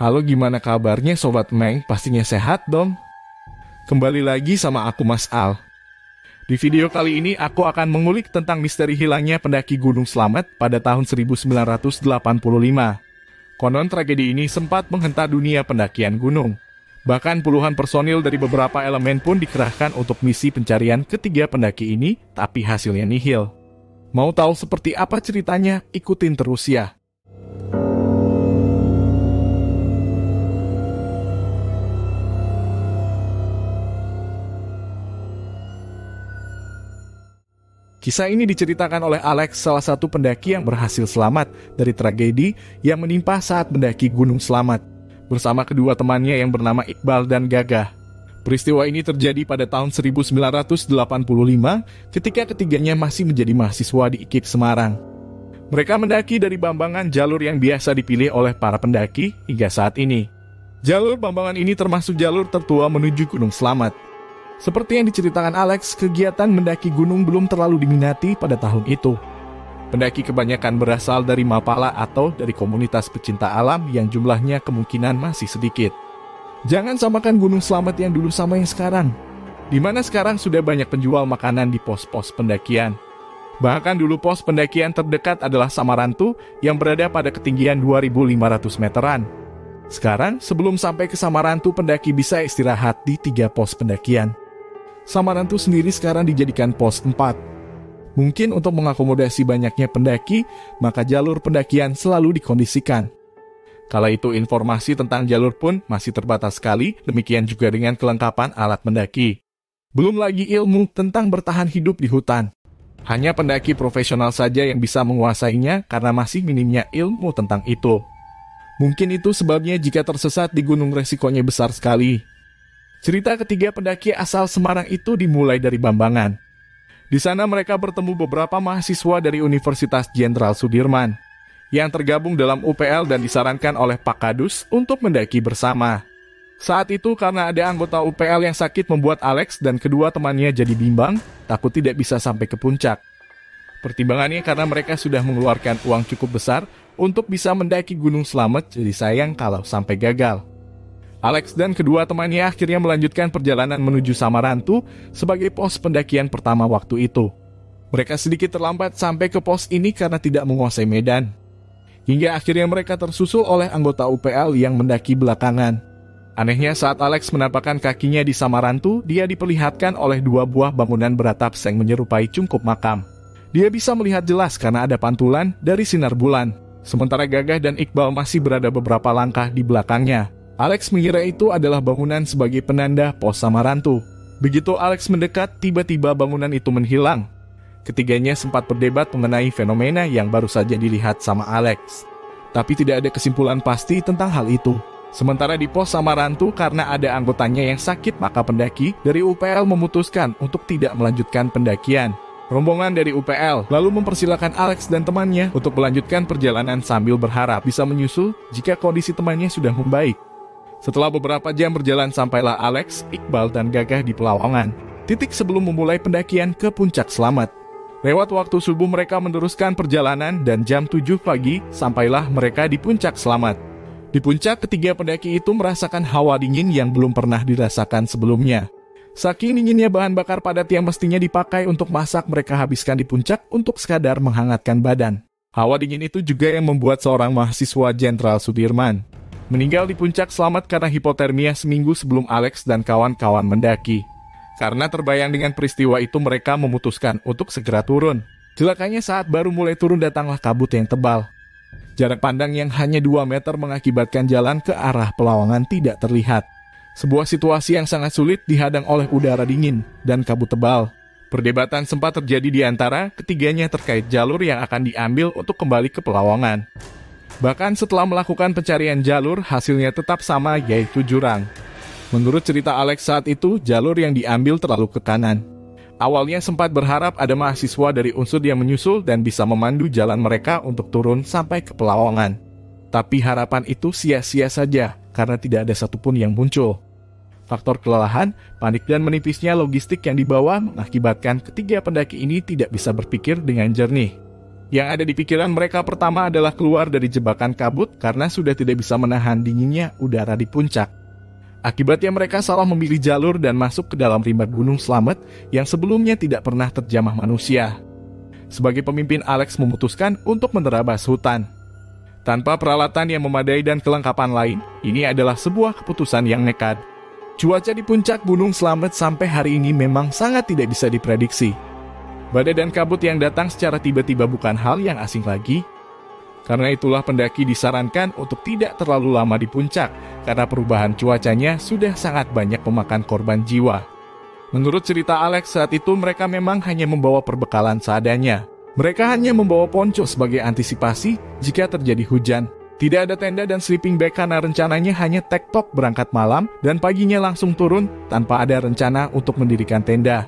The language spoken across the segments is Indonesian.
Halo, gimana kabarnya Sobat Meng? Pastinya sehat dong? Kembali lagi sama aku Mas Al. Di video kali ini aku akan mengulik tentang misteri hilangnya pendaki Gunung Slamet pada tahun 1985. Konon tragedi ini sempat menghentak dunia pendakian gunung. Bahkan puluhan personil dari beberapa elemen pun dikerahkan untuk misi pencarian ketiga pendaki ini, tapi hasilnya nihil. Mau tahu seperti apa ceritanya? Ikutin terus ya. Kisah ini diceritakan oleh Alex, salah satu pendaki yang berhasil selamat dari tragedi yang menimpa saat mendaki Gunung Slamet, bersama kedua temannya yang bernama Iqbal dan Gagah. Peristiwa ini terjadi pada tahun 1985 ketika ketiganya masih menjadi mahasiswa di IKIP Semarang. Mereka mendaki dari Bambangan, jalur yang biasa dipilih oleh para pendaki hingga saat ini. Jalur Bambangan ini termasuk jalur tertua menuju Gunung Slamet. Seperti yang diceritakan Alex, kegiatan mendaki gunung belum terlalu diminati pada tahun itu. Pendaki kebanyakan berasal dari Mapala atau dari komunitas pecinta alam yang jumlahnya kemungkinan masih sedikit. Jangan samakan Gunung Slamet yang dulu sama yang sekarang, di mana sekarang sudah banyak penjual makanan di pos-pos pendakian. Bahkan dulu pos pendakian terdekat adalah Samarantu yang berada pada ketinggian 2.500 meteran. Sekarang, sebelum sampai ke Samarantu, pendaki bisa istirahat di 3 pos pendakian. Samarantu sendiri sekarang dijadikan pos 4. Mungkin untuk mengakomodasi banyaknya pendaki, maka jalur pendakian selalu dikondisikan. Kala itu informasi tentang jalur pun masih terbatas sekali, demikian juga dengan kelengkapan alat mendaki. Belum lagi ilmu tentang bertahan hidup di hutan. Hanya pendaki profesional saja yang bisa menguasainya karena masih minimnya ilmu tentang itu. Mungkin itu sebabnya jika tersesat di gunung resikonya besar sekali. Cerita ketiga pendaki asal Semarang itu dimulai dari Bambangan. Di sana mereka bertemu beberapa mahasiswa dari Universitas Jenderal Sudirman yang tergabung dalam UPL dan disarankan oleh Pak Kadus untuk mendaki bersama. Saat itu karena ada anggota UPL yang sakit membuat Alex dan kedua temannya jadi bimbang, takut tidak bisa sampai ke puncak. Pertimbangannya karena mereka sudah mengeluarkan uang cukup besar untuk bisa mendaki Gunung Slamet, jadi sayang kalau sampai gagal. Alex dan kedua temannya akhirnya melanjutkan perjalanan menuju Samarantu sebagai pos pendakian pertama waktu itu. Mereka sedikit terlambat sampai ke pos ini karena tidak menguasai medan. Hingga akhirnya mereka tersusul oleh anggota UPL yang mendaki belakangan. Anehnya saat Alex menampakkan kakinya di Samarantu, dia diperlihatkan oleh 2 buah bangunan beratap yang menyerupai cungkup makam. Dia bisa melihat jelas karena ada pantulan dari sinar bulan. Sementara Gagah dan Iqbal masih berada beberapa langkah di belakangnya. Alex mengira itu adalah bangunan sebagai penanda pos Samarantu. Begitu Alex mendekat, tiba-tiba bangunan itu menghilang. Ketiganya sempat berdebat mengenai fenomena yang baru saja dilihat sama Alex. Tapi tidak ada kesimpulan pasti tentang hal itu. Sementara di pos Samarantu, karena ada anggotanya yang sakit, maka pendaki dari UPL memutuskan untuk tidak melanjutkan pendakian. Rombongan dari UPL lalu mempersilahkan Alex dan temannya untuk melanjutkan perjalanan sambil berharap bisa menyusul jika kondisi temannya sudah membaik. Setelah beberapa jam berjalan sampailah Alex, Iqbal, dan Gagah di Pelawongan, titik sebelum memulai pendakian ke Puncak Slamet. Lewat waktu subuh mereka meneruskan perjalanan dan jam 7 pagi sampailah mereka di Puncak Slamet. Di puncak, ketiga pendaki itu merasakan hawa dingin yang belum pernah dirasakan sebelumnya. Saking dinginnya bahan bakar padat yang mestinya dipakai untuk masak mereka habiskan di puncak untuk sekadar menghangatkan badan. Hawa dingin itu juga yang membuat seorang mahasiswa Jenderal Sudirman meninggal di Puncak Slamet karena hipotermia seminggu sebelum Alex dan kawan-kawan mendaki. Karena terbayang dengan peristiwa itu, mereka memutuskan untuk segera turun. Celakanya saat baru mulai turun datanglah kabut yang tebal. Jarak pandang yang hanya 2 meter mengakibatkan jalan ke arah Pelawongan tidak terlihat. Sebuah situasi yang sangat sulit dihadang oleh udara dingin dan kabut tebal. Perdebatan sempat terjadi di antara ketiganya terkait jalur yang akan diambil untuk kembali ke Pelawongan. Bahkan setelah melakukan pencarian jalur, hasilnya tetap sama, yaitu jurang. Menurut cerita Alex saat itu, jalur yang diambil terlalu ke kanan. Awalnya sempat berharap ada mahasiswa dari unsur yang menyusul dan bisa memandu jalan mereka untuk turun sampai ke Pelawongan. Tapi harapan itu sia-sia saja karena tidak ada satupun yang muncul. Faktor kelelahan, panik dan menipisnya logistik yang dibawa mengakibatkan ketiga pendaki ini tidak bisa berpikir dengan jernih. Yang ada di pikiran mereka pertama adalah keluar dari jebakan kabut karena sudah tidak bisa menahan dinginnya udara di puncak. Akibatnya mereka salah memilih jalur dan masuk ke dalam rimba Gunung Slamet yang sebelumnya tidak pernah terjamah manusia. Sebagai pemimpin, Alex memutuskan untuk menerabas hutan. Tanpa peralatan yang memadai dan kelengkapan lain, ini adalah sebuah keputusan yang nekat. Cuaca di puncak Gunung Slamet sampai hari ini memang sangat tidak bisa diprediksi. Badai dan kabut yang datang secara tiba-tiba bukan hal yang asing lagi. Karena itulah pendaki disarankan untuk tidak terlalu lama di puncak, karena perubahan cuacanya sudah sangat banyak memakan korban jiwa. Menurut cerita Alex, saat itu mereka memang hanya membawa perbekalan seadanya. Mereka hanya membawa ponco sebagai antisipasi jika terjadi hujan. Tidak ada tenda dan sleeping bag karena rencananya hanya tektok berangkat malam dan paginya langsung turun tanpa ada rencana untuk mendirikan tenda.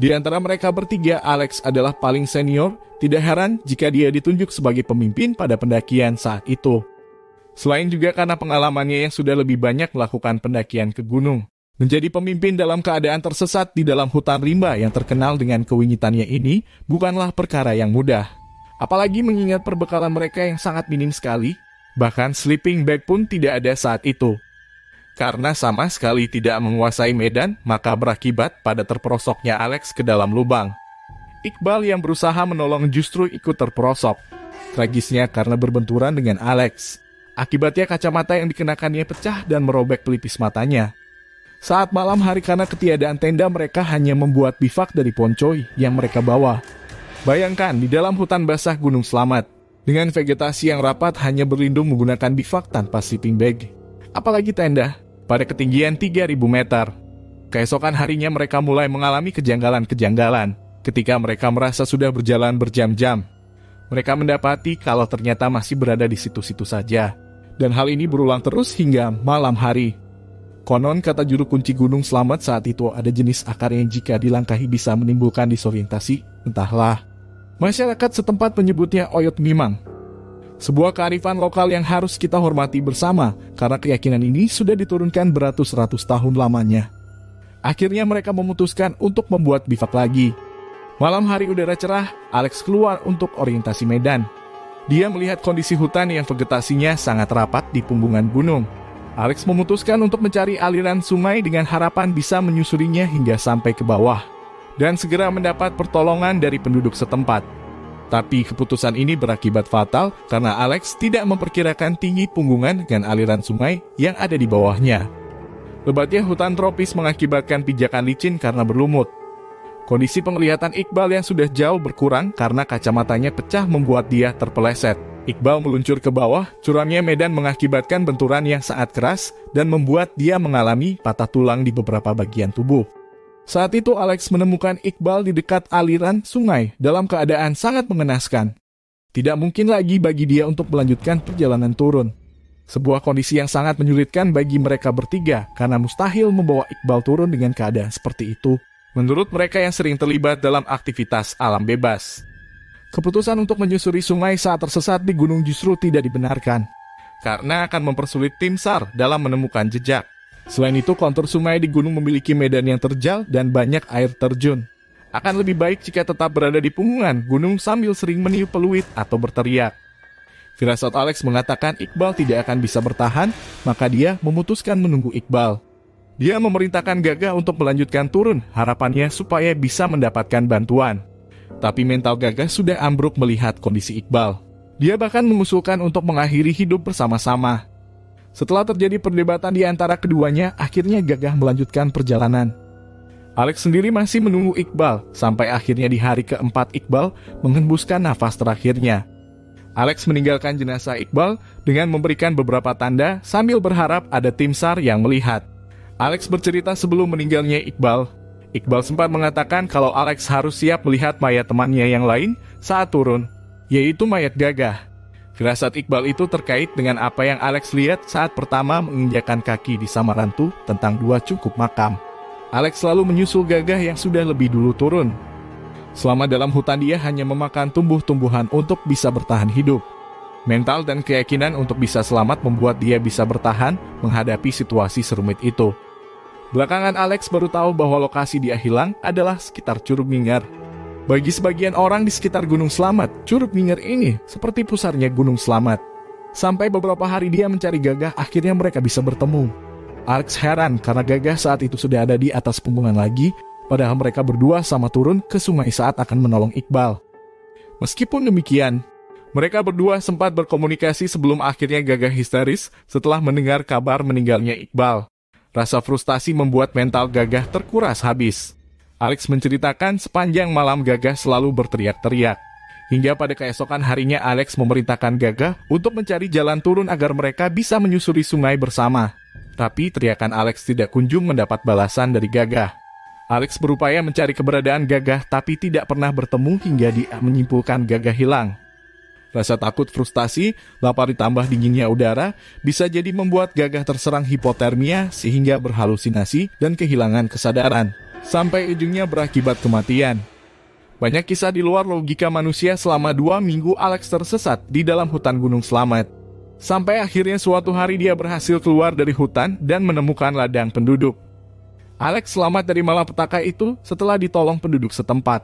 Di antara mereka bertiga, Alex adalah paling senior, tidak heran jika dia ditunjuk sebagai pemimpin pada pendakian saat itu. Selain juga karena pengalamannya yang sudah lebih banyak melakukan pendakian ke gunung. Menjadi pemimpin dalam keadaan tersesat di dalam hutan rimba yang terkenal dengan kewingitannya ini bukanlah perkara yang mudah. Apalagi mengingat perbekalan mereka yang sangat minim sekali, bahkan sleeping bag pun tidak ada saat itu. Karena sama sekali tidak menguasai medan, maka berakibat pada terperosoknya Alex ke dalam lubang. Iqbal yang berusaha menolong justru ikut terperosok. Tragisnya karena berbenturan dengan Alex. Akibatnya kacamata yang dikenakannya pecah dan merobek pelipis matanya. Saat malam hari karena ketiadaan tenda, mereka hanya membuat bivak dari poncoy yang mereka bawa. Bayangkan di dalam hutan basah Gunung Slamet, dengan vegetasi yang rapat hanya berlindung menggunakan bivak tanpa sleeping bag. Apalagi tenda, pada ketinggian 3.000 meter. Keesokan harinya mereka mulai mengalami kejanggalan-kejanggalan. Ketika mereka merasa sudah berjalan berjam-jam, mereka mendapati kalau ternyata masih berada di situ-situ saja. Dan hal ini berulang terus hingga malam hari. Konon kata juru kunci Gunung Slamet saat itu ada jenis akar yang jika dilangkahi bisa menimbulkan disorientasi, entahlah. Masyarakat setempat menyebutnya oyot mimang. Sebuah kearifan lokal yang harus kita hormati bersama, karena keyakinan ini sudah diturunkan beratus-ratus tahun lamanya. Akhirnya mereka memutuskan untuk membuat bivak lagi. Malam hari udara cerah, Alex keluar untuk orientasi medan. Dia melihat kondisi hutan yang vegetasinya sangat rapat di punggungan gunung. Alex memutuskan untuk mencari aliran sungai dengan harapan bisa menyusurinya hingga sampai ke bawah, dan segera mendapat pertolongan dari penduduk setempat. Tapi keputusan ini berakibat fatal karena Alex tidak memperkirakan tinggi punggungan dengan aliran sungai yang ada di bawahnya. Lebatnya hutan tropis mengakibatkan pijakan licin karena berlumut. Kondisi penglihatan Iqbal yang sudah jauh berkurang karena kacamatanya pecah membuat dia terpeleset. Iqbal meluncur ke bawah, curamnya medan mengakibatkan benturan yang sangat keras dan membuat dia mengalami patah tulang di beberapa bagian tubuh. Saat itu Alex menemukan Iqbal di dekat aliran sungai dalam keadaan sangat mengenaskan. Tidak mungkin lagi bagi dia untuk melanjutkan perjalanan turun. Sebuah kondisi yang sangat menyulitkan bagi mereka bertiga karena mustahil membawa Iqbal turun dengan keadaan seperti itu, menurut mereka yang sering terlibat dalam aktivitas alam bebas. Keputusan untuk menyusuri sungai saat tersesat di gunung justru tidak dibenarkan, karena akan mempersulit tim SAR dalam menemukan jejak. Selain itu, kontur sungai di gunung memiliki medan yang terjal dan banyak air terjun. Akan lebih baik jika tetap berada di punggungan gunung sambil sering meniup peluit atau berteriak. Firasat Alex mengatakan Iqbal tidak akan bisa bertahan, maka dia memutuskan menunggu Iqbal. Dia memerintahkan Gagah untuk melanjutkan turun, harapannya supaya bisa mendapatkan bantuan. Tapi mental Gagah sudah ambruk melihat kondisi Iqbal. Dia bahkan mengusulkan untuk mengakhiri hidup bersama-sama. Setelah terjadi perdebatan di antara keduanya, akhirnya Gagah melanjutkan perjalanan. Alex sendiri masih menunggu Iqbal, sampai akhirnya di hari keempat Iqbal menghembuskan nafas terakhirnya. Alex meninggalkan jenazah Iqbal dengan memberikan beberapa tanda sambil berharap ada tim SAR yang melihat. Alex bercerita sebelum meninggalnya Iqbal. Iqbal sempat mengatakan kalau Alex harus siap melihat mayat temannya yang lain saat turun, yaitu mayat Gagah. Firasat Iqbal itu terkait dengan apa yang Alex lihat saat pertama menginjakkan kaki di Samarantu tentang 2 cungkup makam. Alex selalu menyusul Gagah yang sudah lebih dulu turun. Selama dalam hutan dia hanya memakan tumbuh-tumbuhan untuk bisa bertahan hidup. Mental dan keyakinan untuk bisa selamat membuat dia bisa bertahan menghadapi situasi serumit itu. Belakangan Alex baru tahu bahwa lokasi dia hilang adalah sekitar Curug Ninggar. Bagi sebagian orang di sekitar Gunung Slamet, Curug Nyinger ini seperti pusarnya Gunung Slamet. Sampai beberapa hari dia mencari Gagah, akhirnya mereka bisa bertemu. Alex heran karena Gagah saat itu sudah ada di atas punggungan lagi, padahal mereka berdua sama turun ke sungai saat akan menolong Iqbal. Meskipun demikian, mereka berdua sempat berkomunikasi sebelum akhirnya Gagah histeris setelah mendengar kabar meninggalnya Iqbal. Rasa frustasi membuat mental Gagah terkuras habis. Alex menceritakan sepanjang malam Gagah selalu berteriak-teriak. Hingga pada keesokan harinya Alex memerintahkan Gagah untuk mencari jalan turun agar mereka bisa menyusuri sungai bersama. Tapi teriakan Alex tidak kunjung mendapat balasan dari Gagah. Alex berupaya mencari keberadaan Gagah tapi tidak pernah bertemu hingga dia menyimpulkan Gagah hilang. Rasa takut, frustasi, lapar ditambah dinginnya udara bisa jadi membuat Gagah terserang hipotermia sehingga berhalusinasi dan kehilangan kesadaran. Sampai ujungnya berakibat kematian. Banyak kisah di luar logika manusia. Selama 2 minggu Alex tersesat di dalam hutan Gunung Slamet. Sampai akhirnya suatu hari dia berhasil keluar dari hutan dan menemukan ladang penduduk. Alex selamat dari malapetaka itu setelah ditolong penduduk setempat.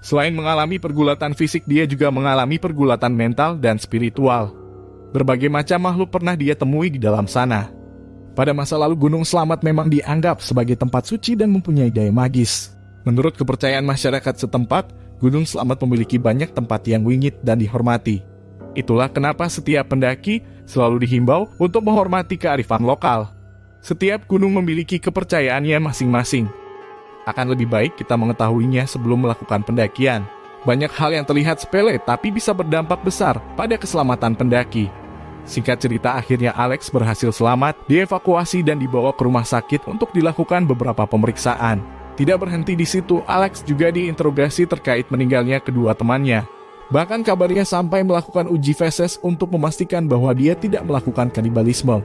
Selain mengalami pergulatan fisik, dia juga mengalami pergulatan mental dan spiritual. Berbagai macam makhluk pernah dia temui di dalam sana. Pada masa lalu Gunung Slamet memang dianggap sebagai tempat suci dan mempunyai daya magis. Menurut kepercayaan masyarakat setempat, Gunung Slamet memiliki banyak tempat yang wingit dan dihormati. Itulah kenapa setiap pendaki selalu dihimbau untuk menghormati kearifan lokal. Setiap gunung memiliki kepercayaannya masing-masing. Akan lebih baik kita mengetahuinya sebelum melakukan pendakian. Banyak hal yang terlihat sepele tapi bisa berdampak besar pada keselamatan pendaki. Singkat cerita, akhirnya Alex berhasil selamat, dievakuasi dan dibawa ke rumah sakit untuk dilakukan beberapa pemeriksaan. Tidak berhenti di situ, Alex juga diinterogasi terkait meninggalnya kedua temannya. Bahkan kabarnya sampai melakukan uji feses untuk memastikan bahwa dia tidak melakukan kanibalisme.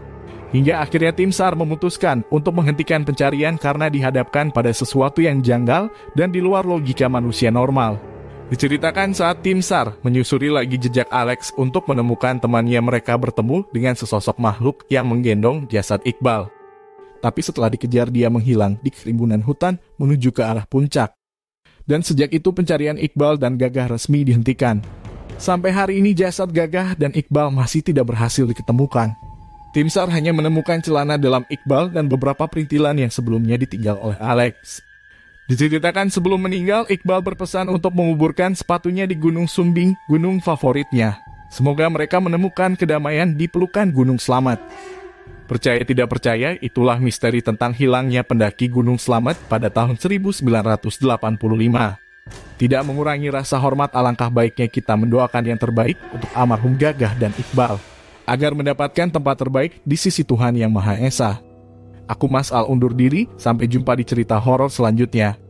Hingga akhirnya tim SAR memutuskan untuk menghentikan pencarian karena dihadapkan pada sesuatu yang janggal dan di luar logika manusia normal. Diceritakan saat tim SAR menyusuri lagi jejak Alex untuk menemukan temannya, mereka bertemu dengan sesosok makhluk yang menggendong jasad Iqbal. Tapi setelah dikejar dia menghilang di kerimbunan hutan menuju ke arah puncak. Dan sejak itu pencarian Iqbal dan Gagah resmi dihentikan. Sampai hari ini jasad Gagah dan Iqbal masih tidak berhasil diketemukan. Tim SAR hanya menemukan celana dalam Iqbal dan beberapa perintilan yang sebelumnya ditinggal oleh Alex. Diceritakan sebelum meninggal, Iqbal berpesan untuk menguburkan sepatunya di Gunung Sumbing, gunung favoritnya. Semoga mereka menemukan kedamaian di pelukan Gunung Slamet. Percaya tidak percaya, itulah misteri tentang hilangnya pendaki Gunung Slamet pada tahun 1985. Tidak mengurangi rasa hormat, alangkah baiknya kita mendoakan yang terbaik untuk almarhum Gagah dan Iqbal, agar mendapatkan tempat terbaik di sisi Tuhan Yang Maha Esa. Aku Mas Al undur diri, sampai jumpa di cerita horor selanjutnya.